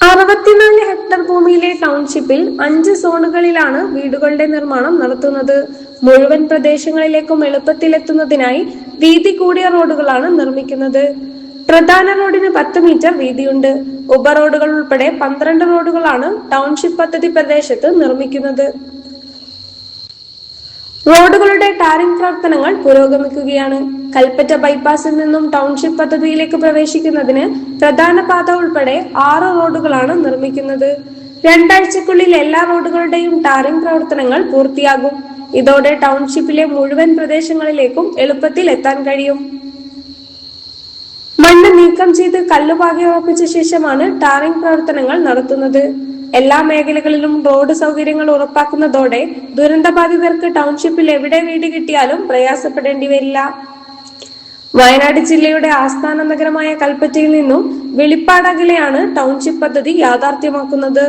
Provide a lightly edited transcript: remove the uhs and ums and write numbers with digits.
64 hectare ഭൂമിയിലെ ടൗൺഷിപ്പിൽ 5 സോണുകളിലാണ് വീടുകളുടെ നിർമ്മാണം നടത്തുന്നത്. മുഴുവൻ പ്രദേശങ്ങളിലേക്കും എളുപ്പത്തിലെത്തുന്നതിനായി വീതി കൂടിയ റോഡുകളാണ് നിർമ്മിക്കുന്നത്. പ്രധാന റോഡിന് 10 മീറ്റർ വീതിയുണ്ട്. ഉപ റോഡുകൾ ഉൾപ്പെടെ 12 റോഡുകളാണ് ടൗൺഷിപ്പ് പദ്ധതി പ്രദേശത്ത് നിർമ്മിക്കുന്നത്. റോഡുകളുടെ ടാറിംഗ് പ്രവർത്തനങ്ങൾ പുരോഗമിക്കുകയാണ്. കൽപ്പറ്റ ബൈപ്പാസിൽ നിന്നും ടൗൺഷിപ്പ് പദ്ധതിയിലേക്ക് പ്രവേശിക്കുന്നതിന് പ്രധാന പാത ഉൾപ്പെടെ 6 റോഡുകളാണ് നിർമ്മിക്കുന്നത്. 2 ആഴ്ചക്കുള്ളിൽ എല്ലാ റോഡുകളുടെയും ടാറിംഗ് പ്രവർത്തനങ്ങൾ പൂർത്തിയാകും. ഇതോടെ ടൗൺഷിപ്പിലെ മുഴുവൻ പ്രദേശങ്ങളിലേക്കും എളുപ്പത്തിൽ എത്താൻ കഴിയും. മണ്ണ് നീക്കം ചെയ്ത് കല്ലുപാകി ഉറപ്പിച്ച ശേഷമാണ് ടാറിംഗ് പ്രവർത്തനങ്ങൾ നടത്തുന്നത്. എല്ലാ മേഖലകളിലും റോഡ് സൗകര്യങ്ങൾ ഉറപ്പാക്കുന്നതോടെ ദുരന്തബാധിതർക്ക് ടൗൺഷിപ്പിൽ എവിടെ വീട് കിട്ടിയാലും പ്രയാസപ്പെടേണ്ടി വരില്ല. വയനാട് ജില്ലയുടെ ആസ്ഥാന നഗരമായ കൽപ്പറ്റയിൽ നിന്നും വെളിപ്പാട് അകലെയാണ് ടൗൺഷിപ്പ് പദ്ധതി യാഥാർത്ഥ്യമാക്കുന്നത്.